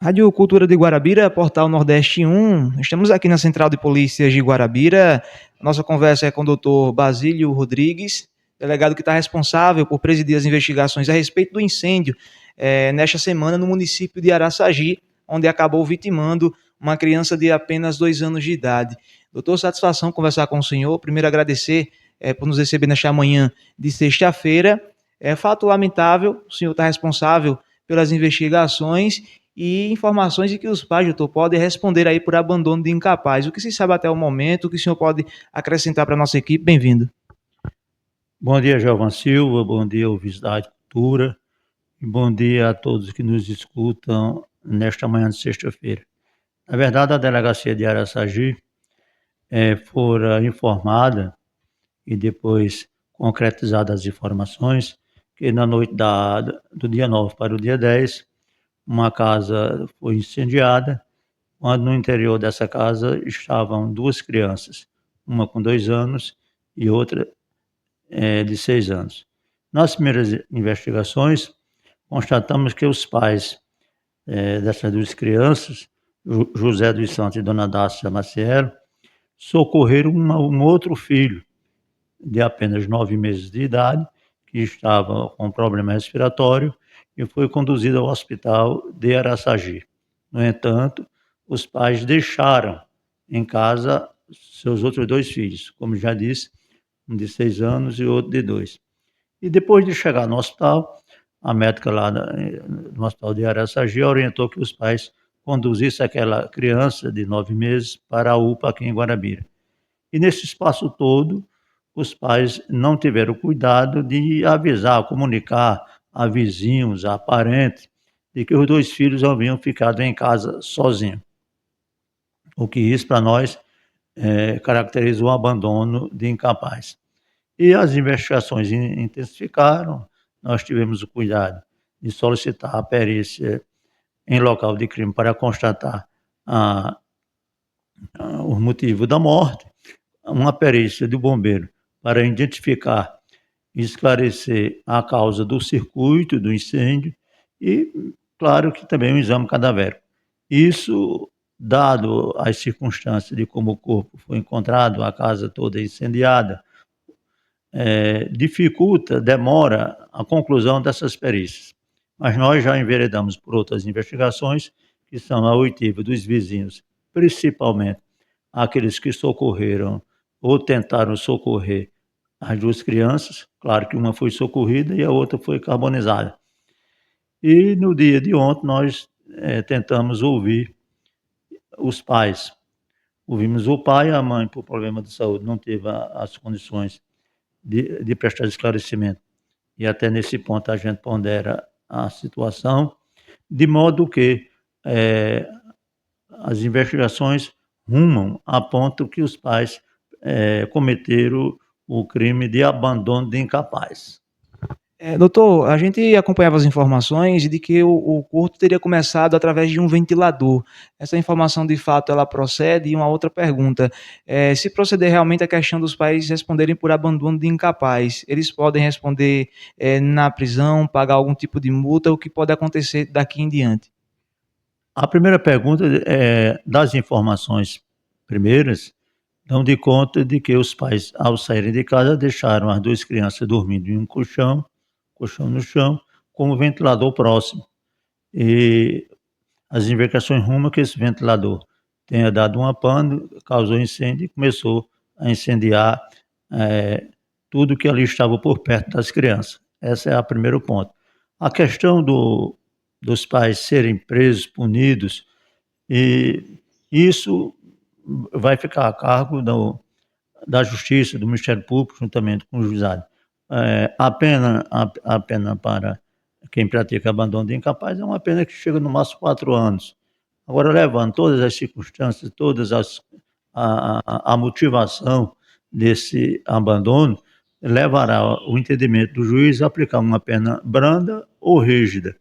Rádio Cultura de Guarabira, Portal Nordeste 1. Estamos aqui na Central de Polícias de Guarabira. Nossa conversa é com o doutor Basílio Rodrigues, delegado que está responsável por presidir as investigações a respeito do incêndio nesta semana no município de Araçagi, onde acabou vitimando uma criança de apenas 2 anos de idade. Doutor, satisfação conversar com o senhor. Primeiro, agradecer por nos receber nesta manhã de sexta-feira. É fato lamentável, o senhor está responsável pelas investigações e informações de que os pais, doutor, podem responder aí por abandono de incapaz. O que se sabe até o momento, o que o senhor pode acrescentar para a nossa equipe? Bem-vindo. Bom dia, João Silva, bom dia, ouvintes da Rádio Cultura, e bom dia a todos que nos escutam nesta manhã de sexta-feira. Na verdade, a delegacia de Araçagi fora informada e depois concretizadas as informações que na noite do dia 9 para o dia 10, uma casa foi incendiada, quando no interior dessa casa estavam duas crianças, uma com 2 anos e outra de 6 anos. Nas primeiras investigações, constatamos que os pais dessas duas crianças, José dos Santos e Dona Dácia Maciel, socorreram um outro filho de apenas 9 meses de idade, que estava com problema respiratório e foi conduzido ao hospital de Araçagi. No entanto, os pais deixaram em casa seus outros dois filhos, como já disse, um de 6 anos e outro de 2. E depois de chegar no hospital, a médica lá no hospital de Araçagi orientou que os pais conduzissem aquela criança de 9 meses para a UPA aqui em Guarabira. E nesse espaço todo, os pais não tiveram cuidado de avisar, comunicar a vizinhos, a parentes, de que os dois filhos haviam ficado em casa sozinhos. O que isso para nós caracteriza o abandono de incapaz. E as investigações intensificaram, nós tivemos o cuidado de solicitar a perícia em local de crime para constatar o motivo da morte, uma perícia do bombeiro para identificar e esclarecer a causa do circuito do incêndio e, claro, que também um exame cadavérico. Isso, dado as circunstâncias de como o corpo foi encontrado, a casa toda incendiada, dificulta, demora a conclusão dessas perícias. Mas nós já enveredamos por outras investigações, que são a oitiva dos vizinhos, principalmente aqueles que socorreram ou tentaram socorrer as duas crianças, claro que uma foi socorrida e a outra foi carbonizada. E no dia de ontem nós tentamos ouvir os pais. Ouvimos o pai, a mãe, por problema de saúde, não teve as condições de prestar esclarecimento. E até nesse ponto a gente pondera a situação, de modo que as investigações rumam a ponto que os pais cometeram o crime de abandono de incapaz. Doutor, a gente acompanhava as informações de que o curto teria começado através de um ventilador. Essa informação, de fato, ela procede? E uma outra pergunta, se proceder realmente a questão dos pais responderem por abandono de incapaz, eles podem responder na prisão, pagar algum tipo de multa, o que pode acontecer daqui em diante? A primeira pergunta das informações primeiras dão de conta de que os pais, ao saírem de casa, deixaram as duas crianças dormindo em um colchão no chão, com o ventilador próximo. E as investigações rumam que esse ventilador tenha dado uma pane, causou incêndio e começou a incendiar tudo que ali estava por perto das crianças. Esse é o primeiro ponto. A questão dos pais serem presos, punidos, e isso vai ficar a cargo da Justiça, do Ministério Público, juntamente com o juizado. A pena para quem pratica abandono de incapaz é uma pena que chega no máximo 4 anos. Agora, levando todas as circunstâncias, a motivação desse abandono, levará o entendimento do juiz a aplicar uma pena branda ou rígida.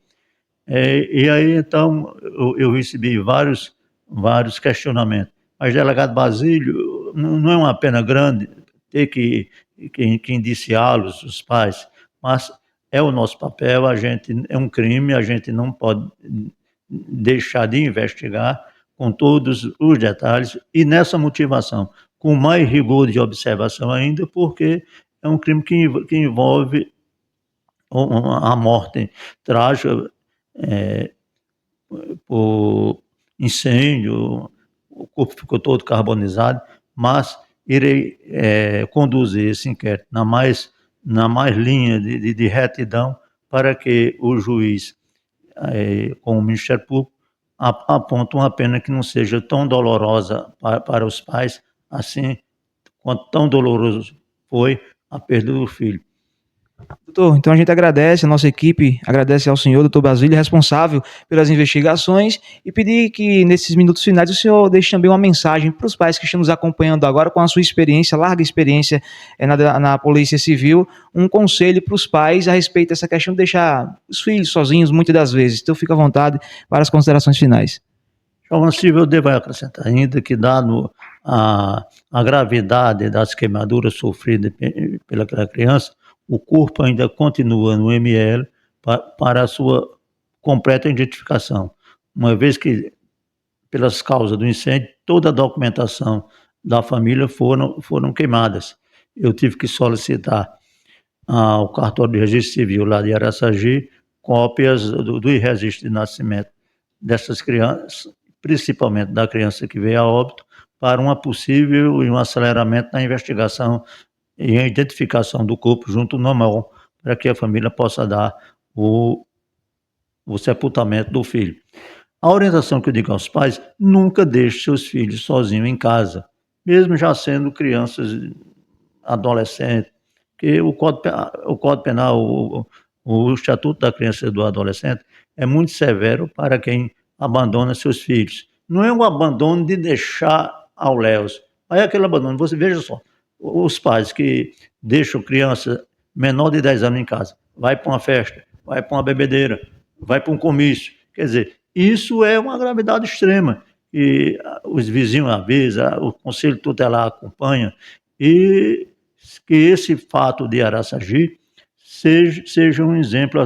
E aí, então, eu recebi vários questionamentos. Mas, delegado Basílio, não é uma pena grande ter que indiciá-los, os pais, mas é o nosso papel, é um crime, a gente não pode deixar de investigar com todos os detalhes e nessa motivação, com mais rigor de observação ainda, porque é um crime que envolve a morte trágica por incêndio, o corpo ficou todo carbonizado, mas irei conduzir esse inquérito na mais linha de retidão para que o juiz, com o Ministério Público, aponte uma pena que não seja tão dolorosa para os pais, assim quanto tão doloroso foi a perda do filho. Doutor, então a gente agradece, a nossa equipe agradece ao senhor, doutor Basílio, responsável pelas investigações, e pedir que nesses minutos finais o senhor deixe também uma mensagem para os pais que estão nos acompanhando agora com a sua experiência, larga experiência na Polícia Civil, um conselho para os pais a respeito dessa questão de deixar os filhos sozinhos muitas das vezes. Então fica à vontade para as considerações finais. João Silva, eu devo acrescentar ainda que, dado a gravidade das queimaduras sofridas pelaquela criança, o corpo ainda continua no ML para a sua completa identificação, uma vez que, pelas causas do incêndio, toda a documentação da família foram queimadas. Eu tive que solicitar ao cartório de registro civil lá de Araçagi cópias do registro de nascimento dessas crianças, principalmente da criança que veio a óbito, para uma possível e um aceleramento na investigação e a identificação do corpo junto ao normal, para que a família possa dar o sepultamento do filho. A orientação que eu digo aos pais: nunca deixe seus filhos sozinhos em casa, mesmo já sendo crianças, adolescentes, porque o Código Penal, o Estatuto da Criança e do Adolescente é muito severo para quem abandona seus filhos. Não é um abandono de deixar ao léus, aí é aquele abandono, você veja só, os pais que deixam criança menor de 10 anos em casa, vai para uma festa, vai para uma bebedeira, vai para um comício, quer dizer, isso é uma gravidade extrema, e os vizinhos avisam, o Conselho Tutelar acompanha, e que esse fato de Araçagi seja um exemplo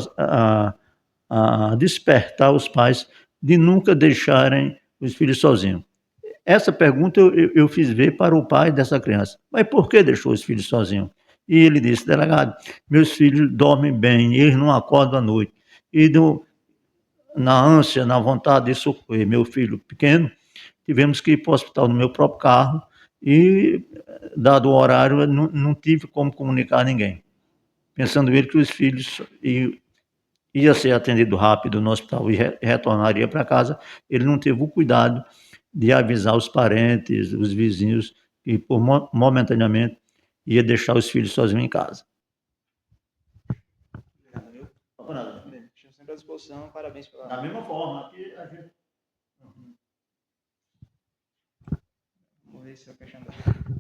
a despertar os pais de nunca deixarem os filhos sozinhos. Essa pergunta eu fiz ver para o pai dessa criança. Mas por que deixou os filhos sozinhos? E ele disse: delegado, meus filhos dormem bem, eles não acordam à noite. E na ânsia, na vontade de socorrer meu filho pequeno, tivemos que ir para o hospital no meu próprio carro e, dado o horário, não tive como comunicar a ninguém. Pensando ele que os filhos ia ser atendido rápido no hospital e retornaria para casa, ele não teve o cuidado de avisar os parentes, os vizinhos, que momentaneamente ia deixar os filhos sozinhos em casa. Estou sempre à disposição, parabéns pela... Da mesma forma, aqui a gente... Vamos ver se eu fecho andar.